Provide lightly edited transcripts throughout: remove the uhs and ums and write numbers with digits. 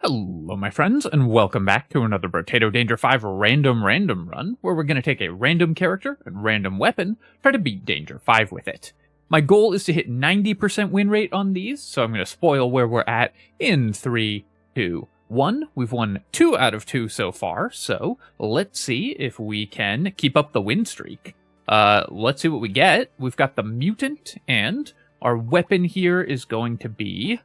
Hello, my friends, and welcome back to another Brotato Danger 5 random run, where we're going to take a random character and random weapon, try to beat Danger 5 with it. My goal is to hit 90% win rate on these, so I'm going to spoil where we're at in 3, 2, 1. We've won 2 out of 2 so far, so let's see if we can keep up the win streak. Let's see what we get. We've got the Mutant, and our weapon here is going to be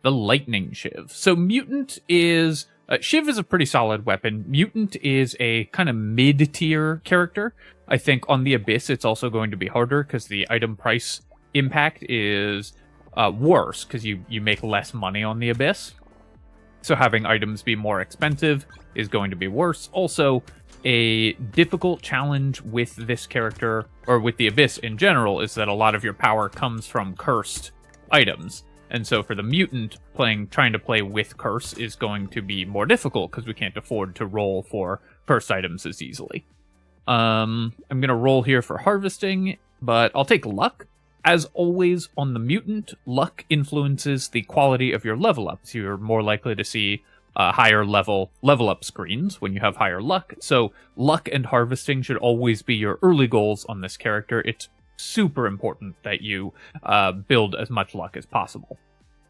the Lightning Shiv. So Mutant is... Shiv is a pretty solid weapon. Mutant is a kind of mid-tier character. I think on the Abyss it's also going to be harder because the item price impact is worse because you make less money on the Abyss. So having items be more expensive is going to be worse. Also, a difficult challenge with this character, or with the Abyss in general, is that a lot of your power comes from cursed items. And so for the Mutant, trying to play with Curse is going to be more difficult because we can't afford to roll for cursed items as easily. I'm going to roll here for Harvesting, but I'll take Luck. As always, on the Mutant, Luck influences the quality of your level ups. You're more likely to see higher level up screens when you have higher Luck. So Luck and Harvesting should always be your early goals on this character. It's super important that you build as much luck as possible.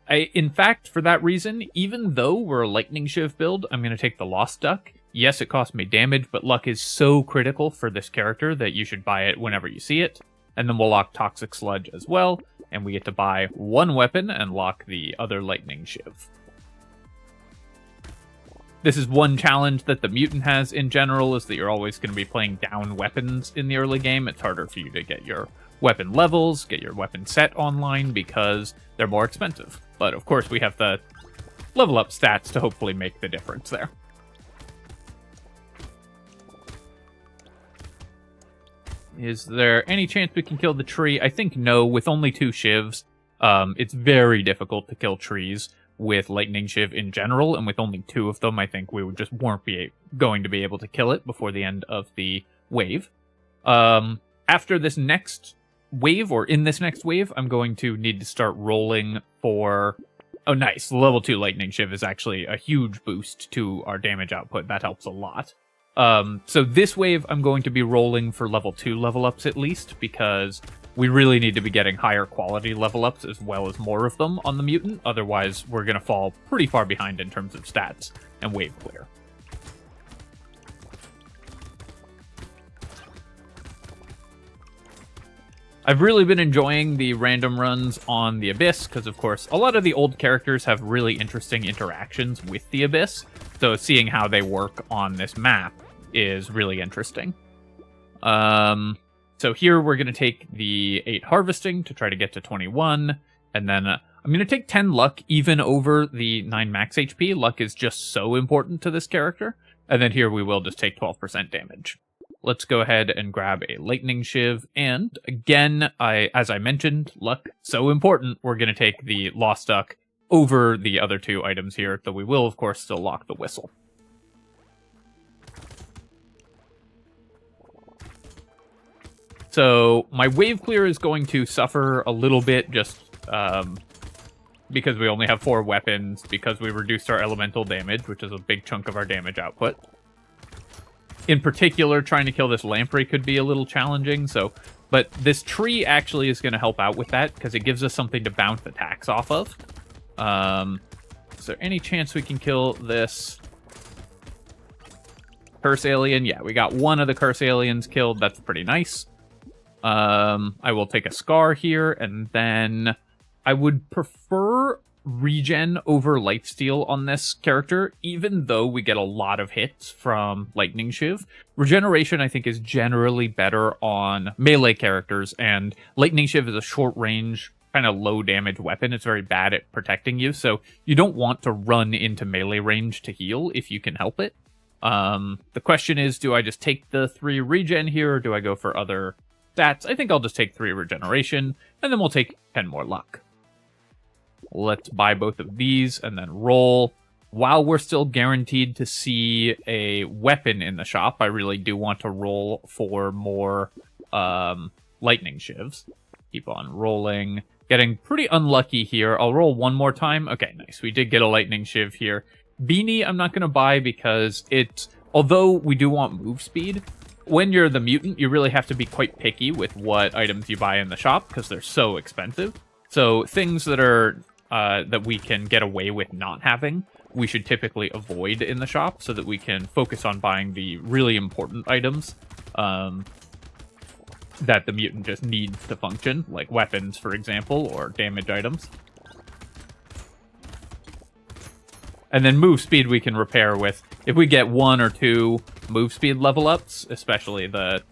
In fact, for that reason, even though we're a Lightning Shiv build, I'm going to take the Lost Duck. Yes, it costs me damage, but luck is so critical for this character that you should buy it whenever you see it. And then we'll lock Toxic Sludge as well, and we get to buy one weapon and lock the other Lightning Shiv. This is one challenge that the Mutant has in general, is that you're always going to be playing down weapons in the early game. It's harder for you to get your weapon levels, get your weapon set online, because they're more expensive. But of course we have the level up stats to hopefully make the difference there. Is there any chance we can kill the tree? I think no. With only 2 Shivs, it's very difficult to kill trees with Lightning Shiv in general, and with only 2 of them, I think we weren't going to be able to kill it before the end of the wave. After this next wave, or in this next wave, I'm going to need to start rolling for... Oh, nice. The level 2 Lightning Shiv is actually a huge boost to our damage output. That helps a lot. So this wave, I'm going to be rolling for level 2 level ups at least, because we really need to be getting higher quality level ups as well as more of them on the Mutant. Otherwise, we're going to fall pretty far behind in terms of stats and wave clear. I've really been enjoying the random runs on the Abyss because, of course, a lot of the old characters have really interesting interactions with the Abyss. So seeing how they work on this map is really interesting. So here we're going to take the 8 Harvesting to try to get to 21. And then I'm going to take 10 Luck even over the 9 max HP. Luck is just so important to this character. And then here we will just take 12% damage. Let's go ahead and grab a Lightning Shiv. And again, as I mentioned, luck, so important. We're going to take the Lost Duck over the other 2 items here, though we will, of course, still lock the Whistle. So my wave clear is going to suffer a little bit just because we only have 4 weapons, because we reduced our elemental damage, which is a big chunk of our damage output. In particular, trying to kill this lamprey could be a little challenging, but this tree actually is going to help out with that, because it gives us something to bounce attacks off of. Is there any chance we can kill this Curse Alien? Yeah, we got one of the Curse Aliens killed. That's pretty nice. I will take a Scar here, and then I would prefer regen over Lifesteal on this character, even though we get a lot of hits from Lightning Shiv. Regeneration, I think, is generally better on melee characters, and Lightning Shiv is a short-range, kind of low-damage weapon. It's very bad at protecting you, so you don't want to run into melee range to heal if you can help it. The question is, do I just take the 3 regen here, or do I go for other stats? I think I'll just take 3 regeneration, and then we'll take 10 more luck. Let's buy both of these and then roll. While we're still guaranteed to see a weapon in the shop, I really do want to roll for more Lightning Shivs. Keep on rolling. Getting pretty unlucky here. I'll roll one more time. Okay, nice. We did get a Lightning Shiv here. Beanie I'm not going to buy because although we do want move speed, when you're the mutant, you really have to be quite picky with what items you buy in the shop because they're so expensive. So things that are that we can get away with not having, we should typically avoid in the shop so that we can focus on buying the really important items that the mutant just needs to function, like weapons, for example, or damage items. And then move speed we can repair with, if we get 1 or 2 move speed level ups, especially the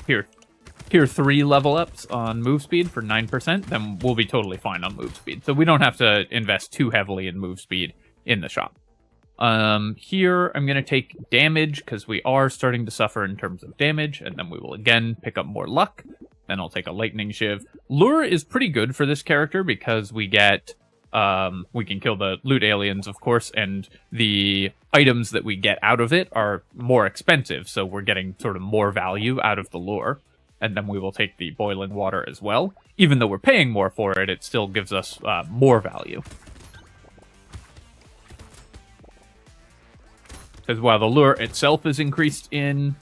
tier 3 level ups on move speed for 9%, then we'll be totally fine on move speed. So we don't have to invest too heavily in move speed in the shop. Here I'm going to take damage because we are starting to suffer in terms of damage, and then we will again pick up more luck. Then I'll take a lightning shiv. Lure is pretty good for this character because we get we can kill the loot aliens, of course, and the items that we get out of it are more expensive, so we're getting sort of more value out of the lure. And then we will take the boiling water as well. Even though we're paying more for it, it still gives us more value. Because while the lure itself is increased in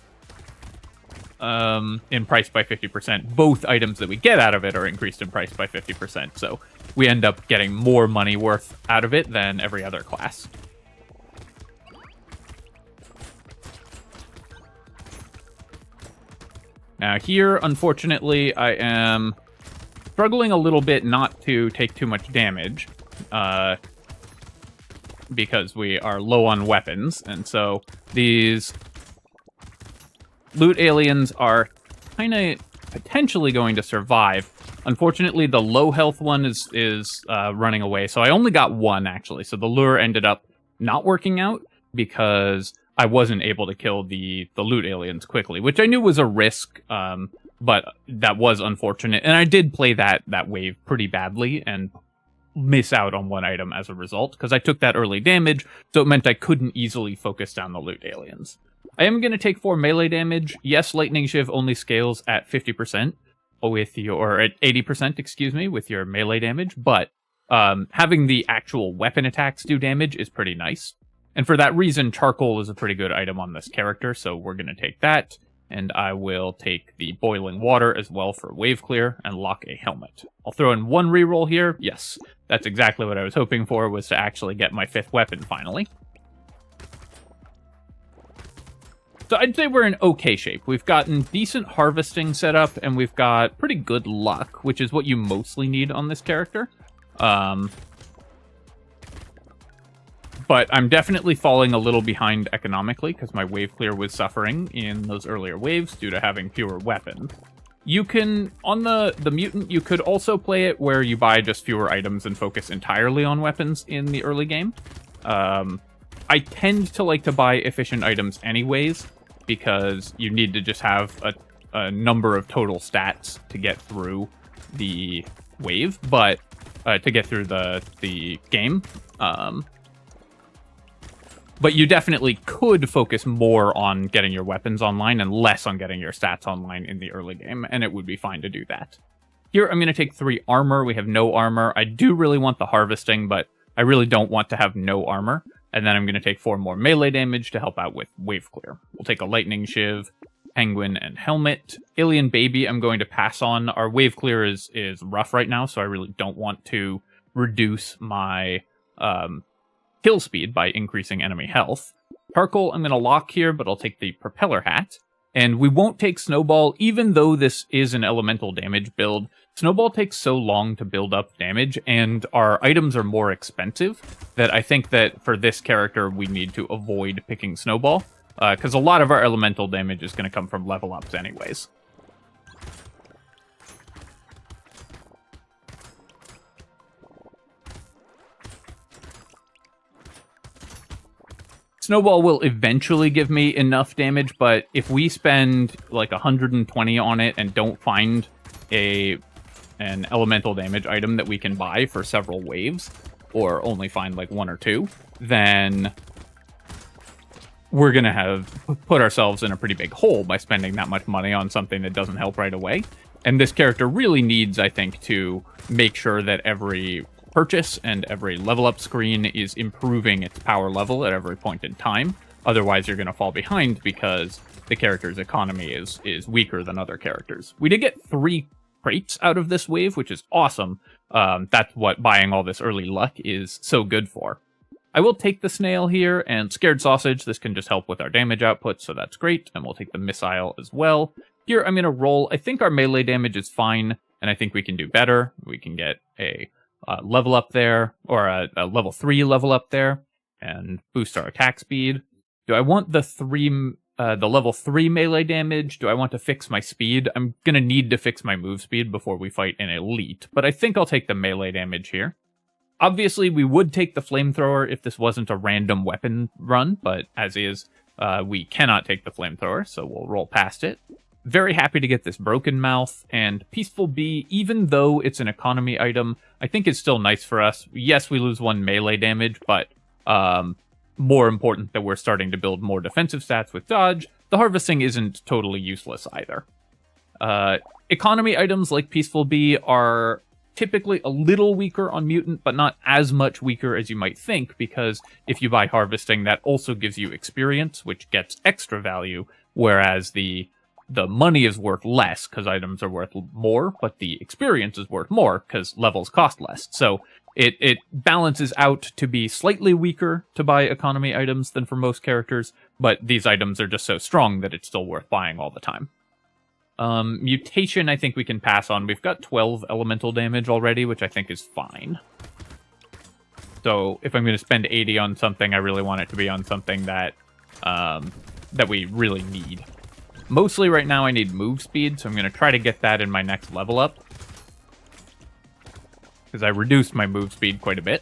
price by 50%, both items that we get out of it are increased in price by 50%. So we end up getting more money worth out of it than every other class. Now here, unfortunately, I am struggling a little bit not to take too much damage, because we are low on weapons, and so these loot aliens are kind of potentially going to survive. Unfortunately, the low health one is running away, so I only got 1, actually, so the lure ended up not working out because I wasn't able to kill the loot aliens quickly, which I knew was a risk, but that was unfortunate, and I did play that wave pretty badly, and miss out on 1 item as a result, because I took that early damage, so it meant I couldn't easily focus down the loot aliens. I am going to take 4 melee damage. Yes, Lightning Shiv only scales at 50% with or at 80%, excuse me, with your melee damage, but having the actual weapon attacks do damage is pretty nice. And for that reason, charcoal is a pretty good item on this character, so we're going to take that. And I will take the boiling water as well for wave clear and lock a helmet. I'll throw in 1 reroll here. Yes, that's exactly what I was hoping for, was to actually get my 5th weapon finally. So I'd say we're in okay shape. We've gotten decent harvesting set up, and we've got pretty good luck, which is what you mostly need on this character. But I'm definitely falling a little behind economically because my wave clear was suffering in those earlier waves due to having fewer weapons. You can, on the mutant, you could also play it where you buy just fewer items and focus entirely on weapons in the early game. I tend to like to buy efficient items anyways because you need to just have a number of total stats to get through the wave, but to get through the game. But you definitely could focus more on getting your weapons online and less on getting your stats online in the early game, and it would be fine to do that. Here, I'm going to take 3 armor. We have no armor. I do really want the harvesting, but I really don't want to have no armor. And then I'm going to take 4 more melee damage to help out with wave clear. We'll take a lightning shiv, penguin, and helmet. Alien baby, I'm going to pass on. Our wave clear is rough right now, so I really don't want to reduce my kill speed by increasing enemy health. Charcoal, I'm going to lock here, but I'll take the propeller hat. And we won't take Snowball, even though this is an elemental damage build. Snowball takes so long to build up damage, and our items are more expensive, that I think that for this character, we need to avoid picking Snowball, because a lot of our elemental damage is going to come from level ups anyways. Snowball will eventually give me enough damage, but if we spend like 120 on it and don't find an elemental damage item that we can buy for several waves, or only find like 1 or 2, then we're going to have put ourselves in a pretty big hole by spending that much money on something that doesn't help right away. And this character really needs, I think, to make sure that every purchase, and every level up screen is improving its power level at every point in time. Otherwise, you're going to fall behind because the character's economy is weaker than other characters. We did get 3 crates out of this wave, which is awesome. That's what buying all this early luck is so good for. I will take the snail here, and scared sausage. This can just help with our damage output, so that's great. And we'll take the missile as well. Here, I'm going to roll. I think our melee damage is fine, and I think we can do better. We can get a level up there, or a level 3 level up there, and boost our attack speed. Do I want the level 3 melee damage? Do I want to fix my speed? I'm going to need to fix my move speed before we fight an elite, but I think I'll take the melee damage here. Obviously, we would take the flamethrower if this wasn't a random weapon run, but as is, we cannot take the flamethrower, so we'll roll past it. Very happy to get this Broken Mouth, and Peaceful Bee, even though it's an economy item, I think it's still nice for us. Yes, we lose 1 melee damage, but more important that we're starting to build more defensive stats with dodge. The harvesting isn't totally useless either. Economy items like Peaceful Bee are typically a little weaker on Mutant, but not as much weaker as you might think, because if you buy Harvesting, that also gives you experience, which gets extra value, whereas the money is worth less, because items are worth more, but the experience is worth more, because levels cost less. So it balances out to be slightly weaker to buy economy items than for most characters, but these items are just so strong that it's still worth buying all the time. Mutation, I think we can pass on. We've got 12 elemental damage already, which I think is fine. So if I'm going to spend 80 on something, I really want it to be on something that that we really need. Mostly right now I need move speed, so I'm going to try to get that in my next level up, because I reduced my move speed quite a bit.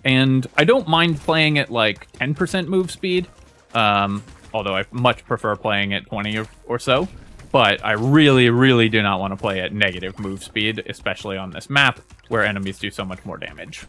And I don't mind playing at like 10% move speed, although I much prefer playing at 20 or so. But I really, really do not want to play at negative move speed, especially on this map, where enemies do so much more damage.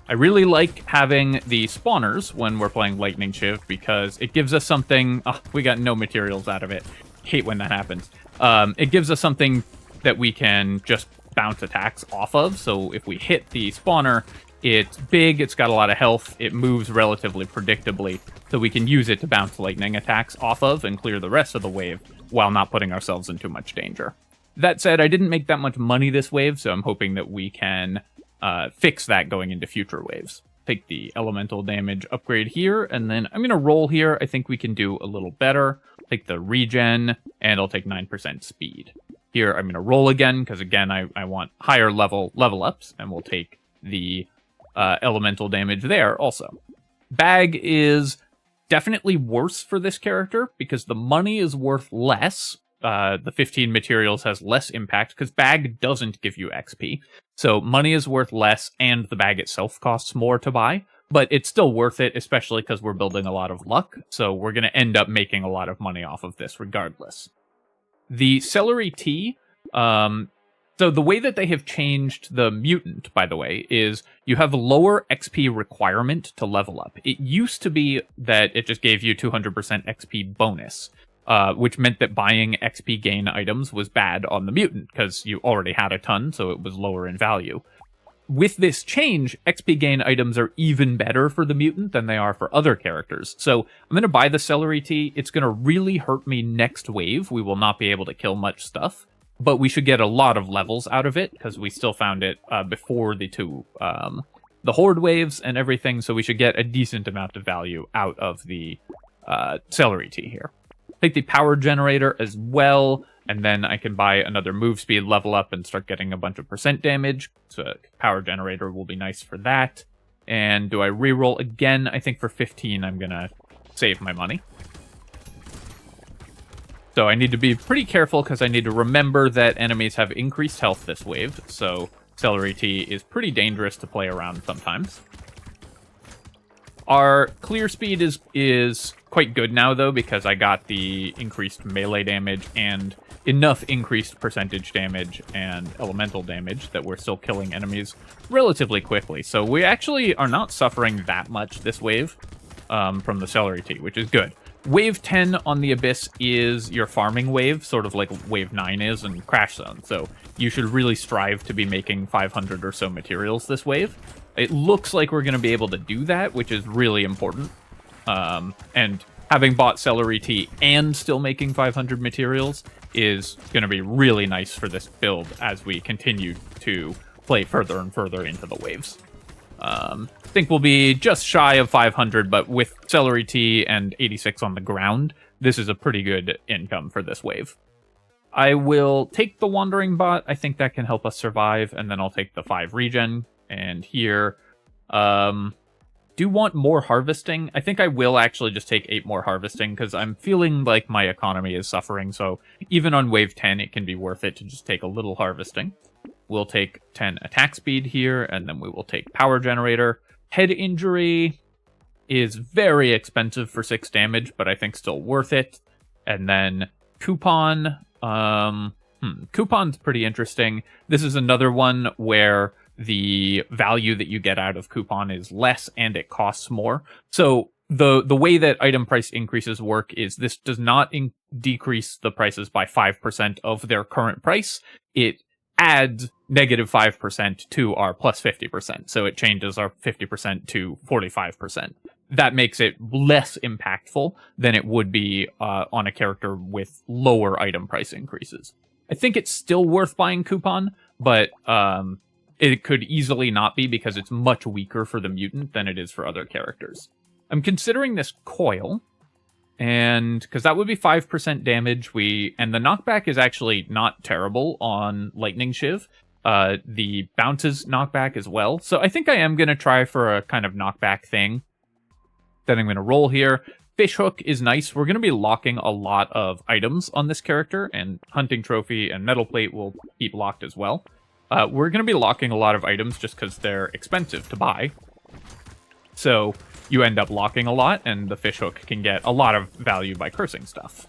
I really like having the spawners when we're playing Lightning Shiv, because it gives us something... Oh, we got no materials out of it. Hate when that happens. It gives us something that we can just bounce attacks off of, so if we hit the spawner, it's big, it's got a lot of health, it moves relatively predictably, so we can use it to bounce lightning attacks off of and clear the rest of the wave while not putting ourselves in too much danger. That said, I didn't make that much money this wave, so I'm hoping that we can fix that going into future waves. Take the elemental damage upgrade here, and then I'm going to roll here. I think we can do a little better. Take the regen, and I'll take 9% speed. Here, I'm going to roll again, because again, I want higher level ups, and we'll take the elemental damage there also. Bag is definitely worse for this character, because the money is worth less. The 15 materials has less impact, because bag doesn't give you XP. So money is worth less, and the bag itself costs more to buy. But it's still worth it, especially because we're building a lot of luck. So we're going to end up making a lot of money off of this regardless. The celery tea, so the way that they have changed the mutant, by the way, is you have a lower XP requirement to level up. It used to be that it just gave you 200% XP bonus, which meant that buying XP gain items was bad on the mutant, because you already had a ton, so it was lower in value. With this change, XP gain items are even better for the mutant than they are for other characters. So I'm going to buy the celery tea. It's going to really hurt me next wave. We will not be able to kill much stuff, but we should get a lot of levels out of it, because we still found it before the the horde waves and everything, so we should get a decent amount of value out of the celery tea here. Take the power generator as well, and then I can buy another move speed level up and start getting a bunch of percent damage. So power generator will be nice for that. And do I reroll again? I think for 15 I'm gonna save my money. So I need to be pretty careful, because I need to remember that enemies have increased health this wave, so celery tea is pretty dangerous to play around sometimes. Our clear speed is quite good now, though, because I got the increased melee damage and enough increased percentage damage and elemental damage that we're still killing enemies relatively quickly. So we actually are not suffering that much this wave from the celery tea, which is good. Wave 10 on the Abyss is your farming wave, sort of like Wave 9 is in Crash Zone, so you should really strive to be making 500 or so materials this wave. It looks like we're going to be able to do that, which is really important. And having bought Celery Tea and still making 500 materials is going to be really nice for this build as we continue to play further and further into the waves. I think we'll be just shy of 500, but with Celery Tea and 86 on the ground, this is a pretty good income for this wave. I will take the Wandering Bot. I think that can help us survive, and then I'll take the 5 regen. And here, do want more harvesting. I think I will actually just take 8 more harvesting, because I'm feeling like my economy is suffering, so even on wave 10, it can be worth it to just take a little harvesting. We'll take 10 attack speed here, and then we will take power generator. Head injury is very expensive for 6 damage, but I think still worth it. And then coupon. Coupon's pretty interesting. This is another one where the value that you get out of coupon is less and it costs more. So the way that item price increases work is this does not decrease the prices by 5% of their current price. It adds negative 5% to our plus 50%. So it changes our 50% to 45%. That makes it less impactful than it would be on a character with lower item price increases. I think it's still worth buying coupon, but it could easily not be because it's much weaker for the mutant than it is for other characters. I'm considering this coil, and because that would be 5% damage, and the knockback is actually not terrible on Lightning Shiv. The bounces knockback as well. So I think I am going to try for a kind of knockback thing. Then I'm going to roll here. Fishhook is nice. We're going to be locking a lot of items on this character, and Hunting Trophy and Metal Plate will keep locked as well. We're going to be locking a lot of items just because they're expensive to buy. So you end up locking a lot, and the Fishhook can get a lot of value by cursing stuff.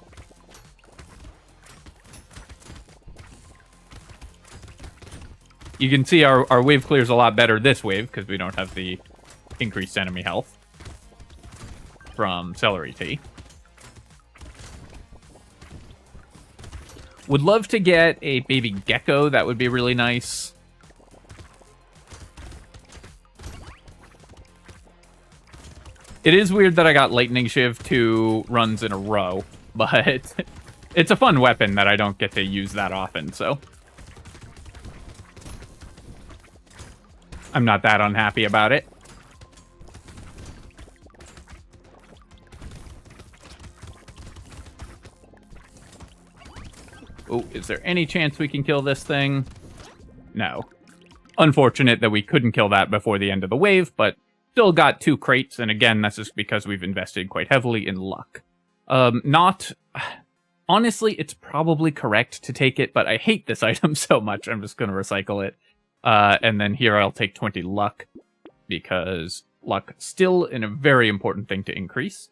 You can see our wave clears a lot better this wave because we don't have the increased enemy health from Celery Tea. Would love to get a baby gecko. That would be really nice. It is weird that I got Lightning Shiv 2 runs in a row, but it's a fun weapon that I don't get to use that often, so I'm not that unhappy about it. Oh, is there any chance we can kill this thing? No. Unfortunate that we couldn't kill that before the end of the wave, but still got 2 crates, and again, that's just because we've invested quite heavily in luck. Honestly, it's probably correct to take it, but I hate this item so much, I'm just going to recycle it. And then here I'll take 20 luck, because luck still a very important thing to increase.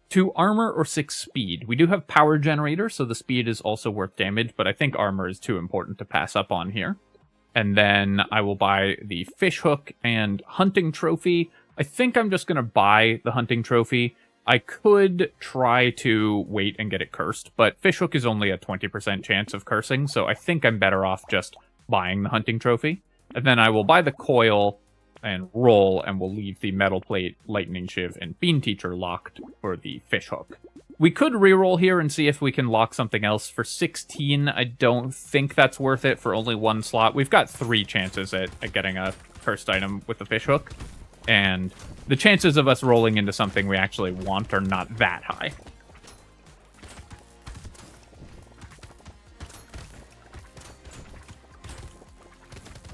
2 armor or 6 speed. We do have power generator, so the speed is also worth damage, but I think armor is too important to pass up on here. And then I will buy the Fishhook and Hunting Trophy. I think I'm just going to buy the Hunting Trophy. I could try to wait and get it cursed, but Fishhook is only a 20% chance of cursing, so I think I'm better off just buying the Hunting Trophy. And then I will buy the coil and roll, and we'll leave the Metal Plate, Lightning Shiv, and Bean Teacher locked for the Fishhook. We could reroll here and see if we can lock something else. For 16, I don't think that's worth it for only 1 slot. We've got 3 chances at getting a cursed item with the Fishhook, and the chances of us rolling into something we actually want are not that high.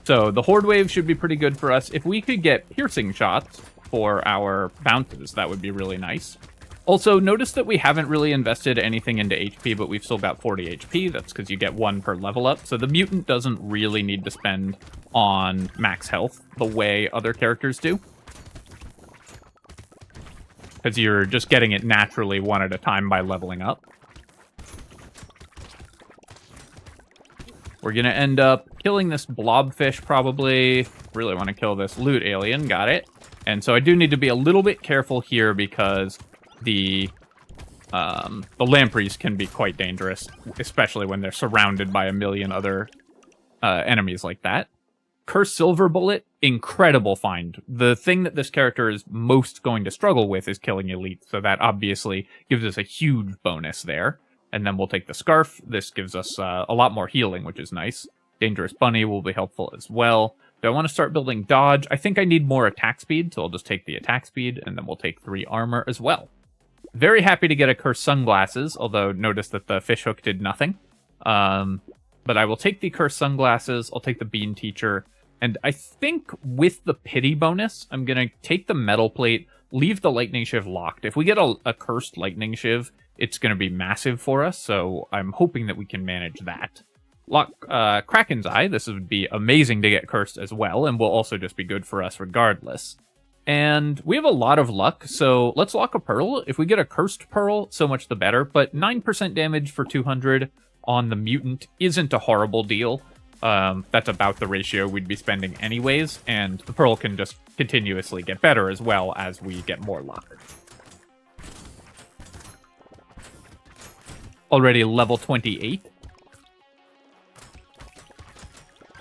So the Horde Wave should be pretty good for us. If we could get piercing shots for our bounces, that would be really nice. Also, notice that we haven't really invested anything into HP, but we've still got 40 HP. That's because you get 1 per level up. So the mutant doesn't really need to spend on max health the way other characters do, because you're just getting it naturally 1 at a time by leveling up. We're going to end up killing this blobfish, probably. Really want to kill this loot alien. Got it. And so I do need to be a little bit careful here because the The Lampreys can be quite dangerous, especially when they're surrounded by a million other enemies like that. Cursed Silver Bullet, incredible find. The thing that this character is most going to struggle with is killing Elite, so that obviously gives us a huge bonus there. And then we'll take the Scarf. This gives us a lot more healing, which is nice. Dangerous Bunny will be helpful as well. Do I want to start building Dodge? I think I need more attack speed, so I'll just take the attack speed, and then we'll take 3 armor as well. Very happy to get a Cursed Sunglasses, although notice that the Fishhook did nothing. But I will take the Cursed Sunglasses, I'll take the Bean Teacher, and I think with the Pity bonus, I'm going to take the Metal Plate, leave the Lightning Shiv locked. If we get a Cursed Lightning Shiv, it's going to be massive for us, so I'm hoping that we can manage that. Lock Kraken's Eye, this would be amazing to get cursed as well, and will also just be good for us regardless. And we have a lot of luck, so let's lock a Pearl. If we get a Cursed Pearl, so much the better, but 9% damage for 200 on the Mutant isn't a horrible deal. That's about the ratio we'd be spending anyways, and the Pearl can just continuously get better as well as we get more luck. Already level 28.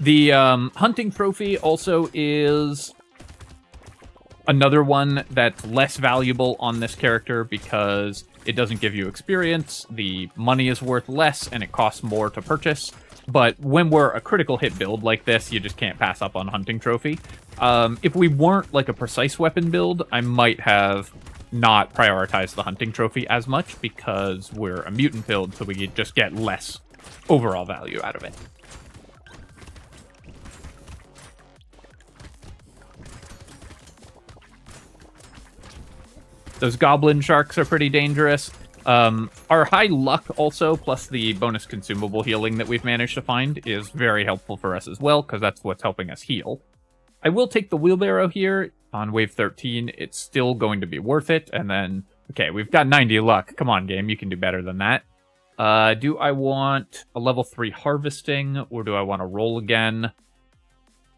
The hunting trophy also is another one that's less valuable on this character because it doesn't give you experience, the money is worth less, and it costs more to purchase. But when we're a critical hit build like this, you just can't pass up on hunting trophy. If we weren't like a precise weapon build, I might have not prioritized the hunting trophy as much because we're a mutant build, so we just get less overall value out of it. Those goblin sharks are pretty dangerous. Our high luck also, plus the bonus consumable healing that we've managed to find, is very helpful for us as well, because that's what's helping us heal. I will take the wheelbarrow here on wave 13. It's still going to be worth it. And then, okay, we've got 90 luck. Come on, game, you can do better than that. Do I want a level 3 harvesting, or do I want to roll again?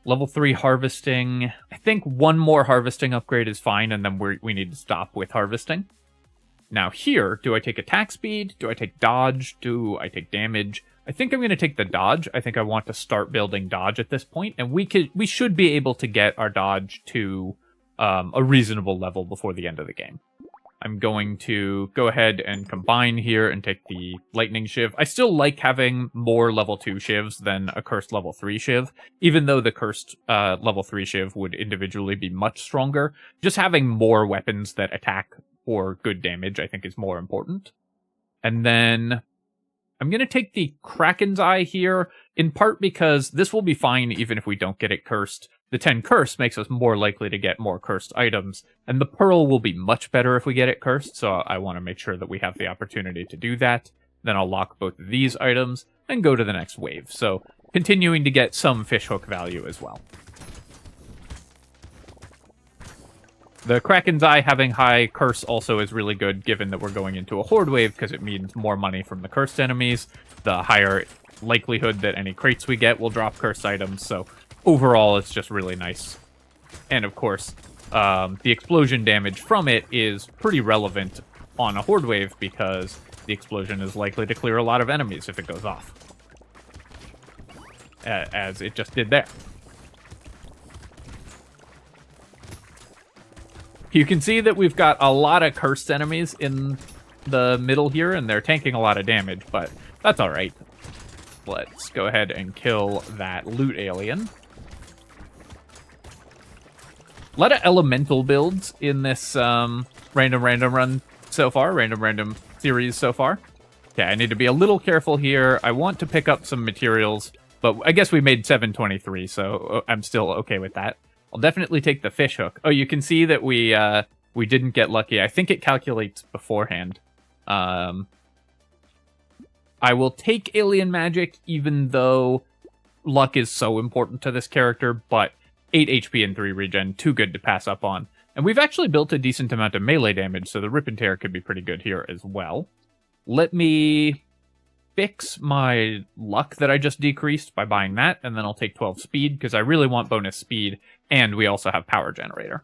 Level 3 harvesting. I think one more harvesting upgrade is fine, and then we need to stop with harvesting. Now here, do I take attack speed? Do I take dodge? Do I take damage? I think I'm going to take the dodge. I think I want to start building dodge at this point, and we should be able to get our dodge to a reasonable level before the end of the game. I'm going to go ahead and combine here and take the Lightning Shiv. I still like having more level 2 Shivs than a Cursed level 3 Shiv, even though the Cursed level 3 Shiv would individually be much stronger. Just having more weapons that attack for good damage, I think, is more important. And then I'm going to take the Kraken's Eye here, in part because this will be fine even if we don't get it cursed. The 10 curse makes us more likely to get more cursed items, and the Pearl will be much better if we get it cursed, so I want to make sure that we have the opportunity to do that. Then I'll lock both of these items and go to the next wave, so continuing to get some fishhook value as well. The Kraken's Eye having high curse also is really good, given that we're going into a horde wave, because it means more money from the cursed enemies, the higher likelihood that any crates we get will drop cursed items, so overall it's just really nice. And of course, the explosion damage from it is pretty relevant on a horde wave, because the explosion is likely to clear a lot of enemies if it goes off. As it just did there. You can see that we've got a lot of cursed enemies in the middle here, and they're tanking a lot of damage, but that's alright. Let's go ahead and kill that loot alien. A lot of elemental builds in this random run so far, random series so far. Okay, I need to be a little careful here. I want to pick up some materials, but I guess we made 723, so I'm still okay with that. I'll definitely take the fish hook. Oh, you can see that we didn't get lucky. I think it calculates beforehand. I will take alien magic, even though luck is so important to this character, but 8 HP and 3 regen, too good to pass up on. And we've actually built a decent amount of melee damage, so the Rip and Tear could be pretty good here as well. Let me fix my luck that I just decreased by buying that, and then I'll take 12 speed, because I really want bonus speed, and we also have power generator.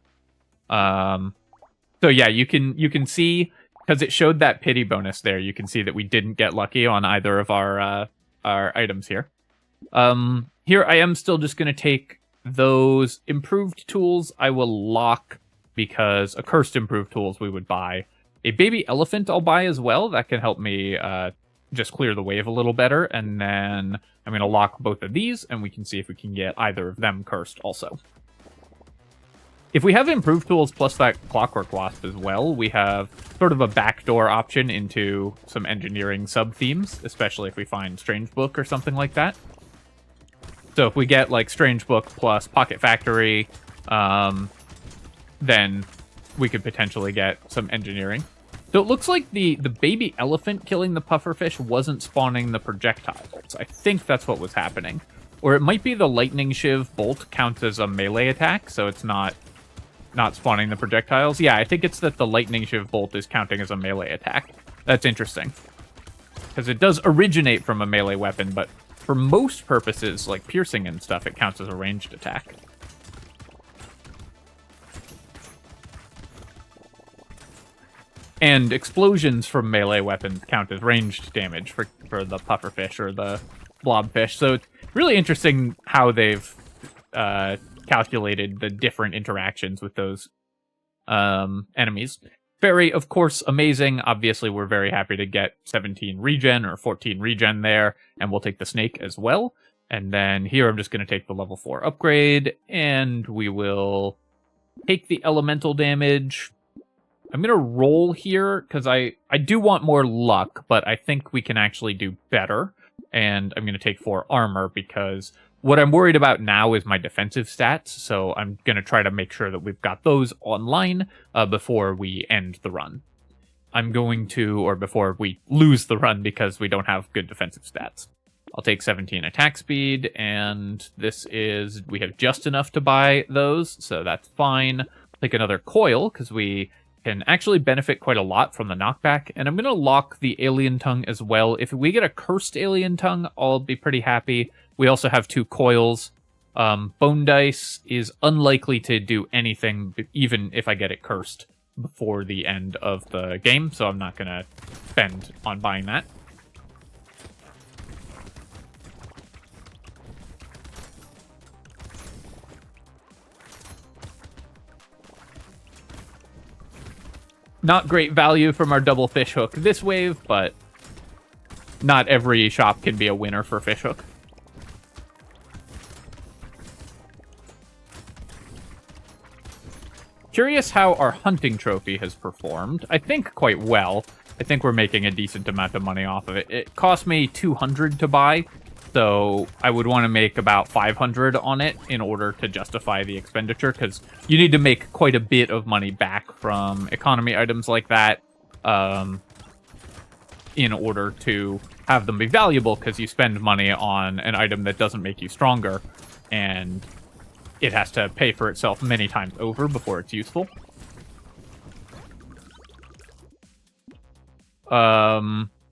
So yeah, you can see because it showed that pity bonus there, you can see that we didn't get lucky on either of our items here. Here I am still just going to take those improved tools. I will lock because a cursed improved tools we would buy. A baby elephant I'll buy as well. That can help me just clear the wave a little better. And then I'm going to lock both of these, and we can see if we can get either of them cursed also. If we have improved tools plus that clockwork wasp as well, we have sort of a backdoor option into some engineering sub-themes, especially if we find Strange Book or something like that. So if we get like Strange Book plus Pocket Factory, then we could potentially get some engineering. So it looks like the baby elephant killing the pufferfish wasn't spawning the projectiles. I think that's what was happening. Or it might be the lightning shiv bolt counts as a melee attack, so it's not spawning the projectiles. Yeah, I think it's that the lightning shiv bolt is counting as a melee attack. That's interesting. Because it does originate from a melee weapon, but for most purposes, like piercing and stuff, it counts as a ranged attack. And explosions from melee weapons count as ranged damage for the pufferfish or the blobfish. So it's really interesting how they've calculated the different interactions with those enemies. Fairy, of course, amazing. Obviously, we're very happy to get 17 regen or 14 regen there, and we'll take the snake as well. And then here I'm just going to take the level 4 upgrade, and we will take the elemental damage. I'm going to roll here, because I do want more luck, but I think we can actually do better. And I'm going to take 4 armor, because what I'm worried about now is my defensive stats, so I'm going to try to make sure that we've got those online before we end the run. I'm going to, or before we lose the run because we don't have good defensive stats. I'll take 17 attack speed, and this is, we have just enough to buy those, so that's fine. I'll take another coil, because we can actually benefit quite a lot from the knockback, and I'm going to lock the alien tongue as well. If we get a cursed alien tongue, I'll be pretty happy. We also have 2 coils. Bone Dice is unlikely to do anything, even if I get it cursed before the end of the game, so I'm not going to spend on buying that. Not great value from our double fishhook this wave, but not every shop can be a winner for fishhook. Curious how our hunting trophy has performed. I think quite well. I think we're making a decent amount of money off of it. It cost me 200 to buy, so I would want to make about 500 on it in order to justify the expenditure, because you need to make quite a bit of money back from economy items like that in order to have them be valuable, because you spend money on an item that doesn't make you stronger, and it has to pay for itself many times over before it's useful.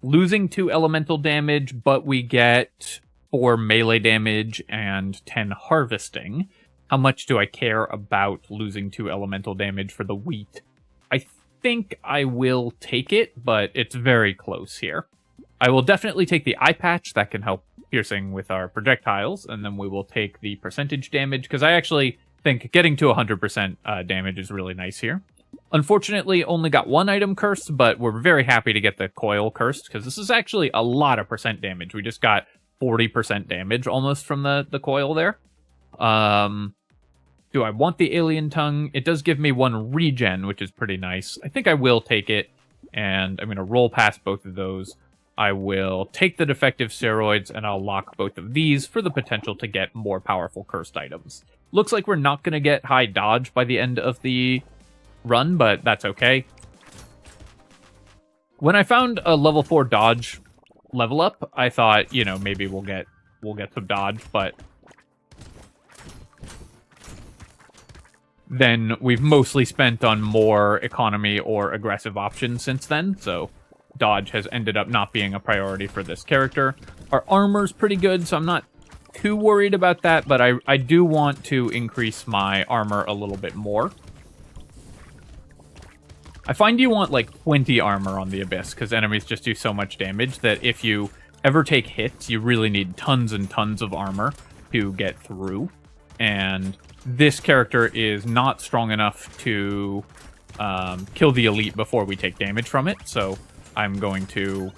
Losing 2 elemental damage, but we get 4 melee damage and 10 harvesting. How much do I care about losing 2 elemental damage for the wheat? I think I will take it, but it's very close here. I will definitely take the eye patch. That can help piercing with our projectiles, and then we will take the percentage damage, because I actually think getting to 100% damage is really nice here. Unfortunately, only got 1 item cursed, but we're very happy to get the coil cursed, because this is actually a lot of percent damage. We just got 40% damage almost from the coil there. Do I want the alien tongue? It does give me 1 regen, which is pretty nice. I think I will take it, and I'm going to roll past both of those. I will take the defective steroids, and I'll lock both of these for the potential to get more powerful cursed items. Looks like we're not going to get high dodge by the end of the run, but that's okay. When I found a level 4 dodge level up, I thought, you know, maybe we'll get some dodge, but then we've mostly spent on more economy or aggressive options since then, so dodge has ended up not being a priority for this character. Our armor's pretty good, so I'm not too worried about that, but I do want to increase my armor a little bit more. I find you want like 20 armor on the Abyss, because enemies just do so much damage that if you ever take hits, you really need tons and tons of armor to get through. And this character is not strong enough to kill the elite before we take damage from it, so I'm going to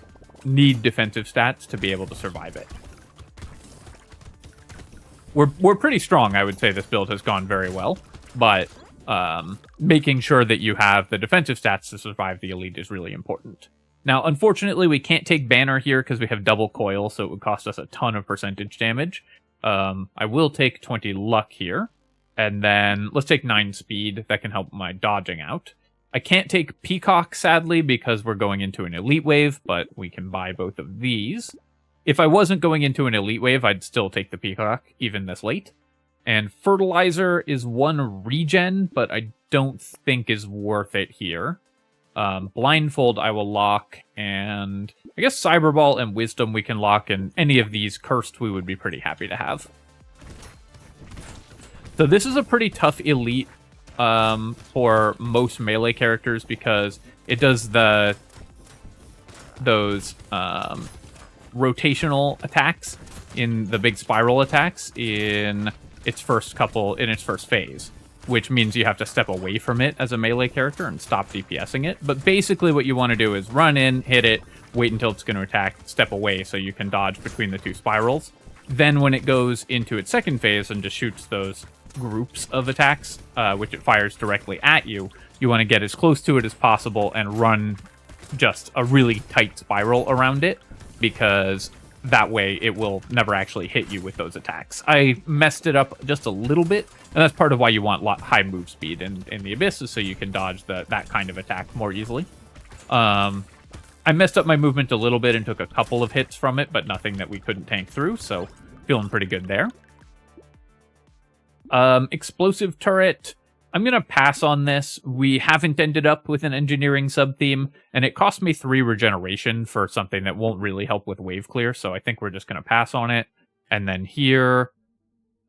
need defensive stats to be able to survive it. We're pretty strong, I would say. This build has gone very well, but making sure that you have the defensive stats to survive the elite is really important. Now, unfortunately, we can't take Banner here because we have double coil, so it would cost us a ton of percentage damage. I will take 20 luck here, and then let's take 9 speed. That can help my dodging out. I can't take Peacock, sadly, because we're going into an elite wave, but we can buy both of these. If I wasn't going into an elite wave, I'd still take the Peacock, even this late. And Fertilizer is 1 regen, but I don't think is worth it here. Blindfold I will lock, and I guess Cyberball and Wisdom we can lock, and any of these Cursed we would be pretty happy to have. So this is a pretty tough elite for most melee characters because it does those rotational attacks in the big spiral attacks in its first phase, which means you have to step away from it as a melee character and stop DPSing it. But basically what you want to do is run in, hit it, wait until it's going to attack, step away so you can dodge between the 2 spirals. Then when it goes into its second phase and just shoots those groups of attacks, which it fires directly at you, you want to get as close to it as possible and run just a really tight spiral around it, because that way it will never actually hit you with those attacks. I messed it up just a little bit, and that's part of why you want high move speed in the Abyss, is so you can dodge that kind of attack more easily. I messed up my movement a little bit and took a couple of hits from it, but nothing that we couldn't tank through, so feeling pretty good there. Explosive turret. I'm going to pass on this. We haven't ended up with an engineering sub-theme, and it cost me 3 regeneration for something that won't really help with wave clear, so I think we're just going to pass on it. And then here,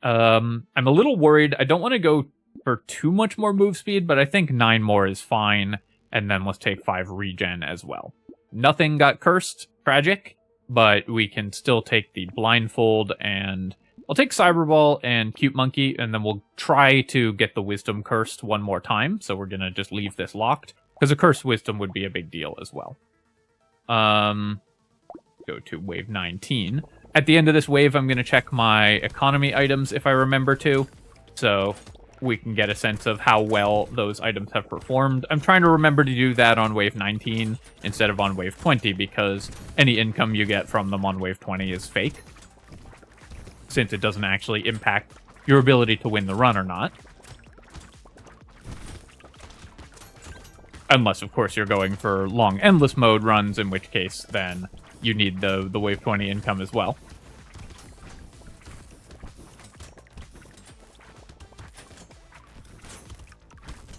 I'm a little worried. I don't want to go for too much more move speed, but I think 9 more is fine, and then let's take 5 regen as well. Nothing got cursed, tragic, but we can still take the blindfold, and I'll take Cyberball and Cute Monkey, and then we'll try to get the Wisdom cursed one more time. So we're going to just leave this locked, because a cursed Wisdom would be a big deal as well. Go to wave 19. At the end of this wave, I'm going to check my economy items if I remember to, so we can get a sense of how well those items have performed. I'm trying to remember to do that on wave 19 instead of on wave 20, because any income you get from them on wave 20 is fake, since it doesn't actually impact your ability to win the run or not. Unless, of course, you're going for long endless mode runs, in which case, then you need the wave 20 income as well.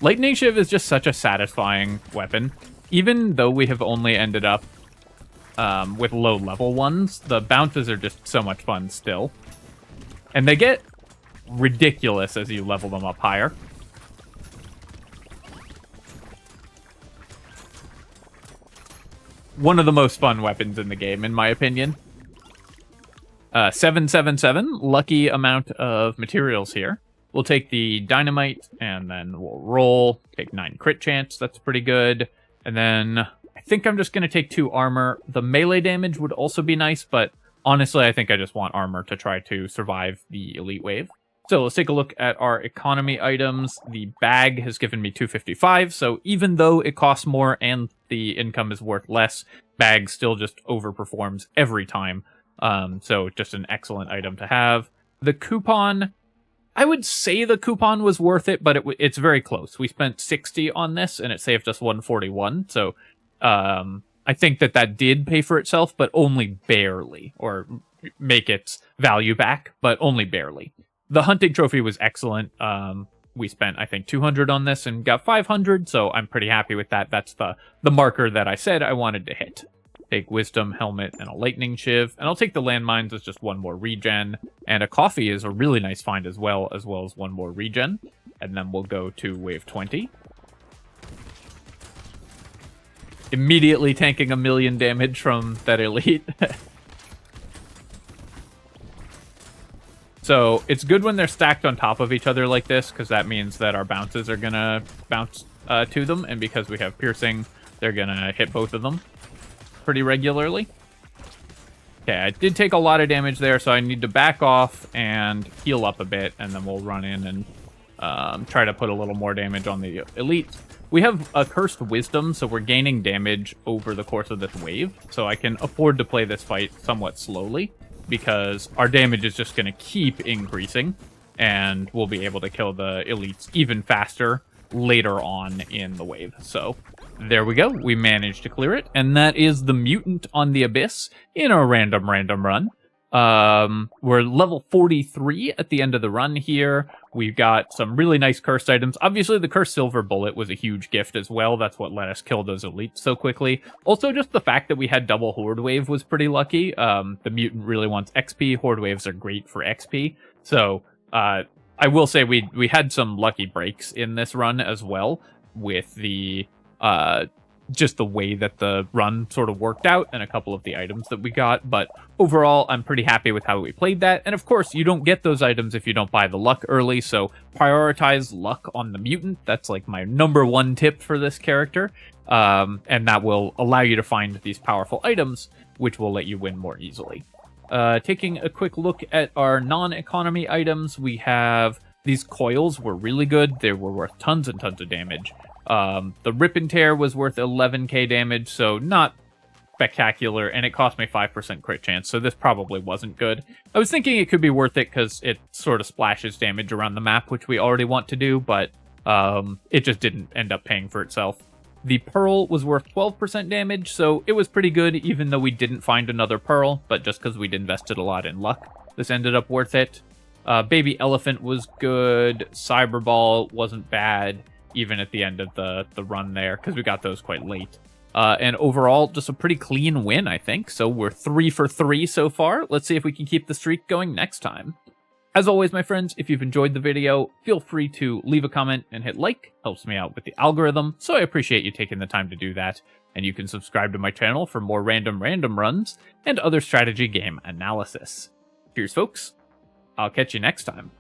Lightning Shiv is just such a satisfying weapon. Even though we have only ended up with low level ones, the bounces are just so much fun still. And they get ridiculous as you level them up higher. One of the most fun weapons in the game, in my opinion. 777, lucky amount of materials here. We'll take the dynamite, and then we'll roll. Take 9 crit chance, that's pretty good. And then I think I'm just going to take 2 armor. The melee damage would also be nice, but honestly, I think I just want armor to try to survive the elite wave. So let's take a look at our economy items. The bag has given me 255, so even though it costs more and the income is worth less, bag still just overperforms every time. So just an excellent item to have. The coupon, I would say the coupon was worth it, but it's very close. We spent 60 on this, and it saved us 141, so I think that did pay for itself, but only barely, or make its value back, but only barely. The hunting trophy was excellent. We spent, I think, 200 on this and got 500, so I'm pretty happy with that. That's the marker that I said I wanted to hit. Take Wisdom, Helmet, and a Lightning Shiv, and I'll take the Landmines as just 1 more regen, and a Coffee is a really nice find as well as 1 more regen, and then we'll go to wave 20. immediately tanking 1,000,000 damage from that elite. So it's good when they're stacked on top of each other like this, because that means that our bounces are going to bounce to them, and because we have piercing, they're going to hit both of them pretty regularly. Okay, I did take a lot of damage there, so I need to back off and heal up a bit, and then we'll run in and try to put a little more damage on the elites. We have a Cursed Wisdom, so we're gaining damage over the course of this wave, so I can afford to play this fight somewhat slowly, because our damage is just going to keep increasing, and we'll be able to kill the elites even faster later on in the wave. So there we go. We managed to clear it, and that is the Mutant on the Abyss in a random run. We're level 43 at the end of the run here. We've got some really nice cursed items. Obviously, the Cursed Silver Bullet was a huge gift as well. That's what let us kill those elites so quickly. Also, just the fact that we had double Horde Wave was pretty lucky. The Mutant really wants XP. Horde Waves are great for XP. So, I will say we had some lucky breaks in this run as well with the just the way that the run sort of worked out and a couple of the items that we got. But overall, I'm pretty happy with how we played that. And of course, you don't get those items if you don't buy the luck early, so prioritize luck on the Mutant. That's like my #1 tip for this character. And that will allow you to find these powerful items, which will let you win more easily. Taking a quick look at our non-economy items, we have these coils were really good. They were worth tons and tons of damage. The Rip and Tear was worth 11k damage, so not spectacular, and it cost me 5% crit chance, so this probably wasn't good. I was thinking it could be worth it because it sort of splashes damage around the map, which we already want to do, but it just didn't end up paying for itself. The Pearl was worth 12% damage, so it was pretty good, even though we didn't find another Pearl, but just because we'd invested a lot in luck, this ended up worth it. Baby Elephant was good. Cyberball wasn't bad, even at the end of the run there, because we got those quite late. And overall, just a pretty clean win, I think. So we're 3 for 3 so far. Let's see if we can keep the streak going next time. As always, my friends, if you've enjoyed the video, feel free to leave a comment and hit like. Helps me out with the algorithm, so I appreciate you taking the time to do that. And you can subscribe to my channel for more random runs and other strategy game analysis. Cheers, folks. I'll catch you next time.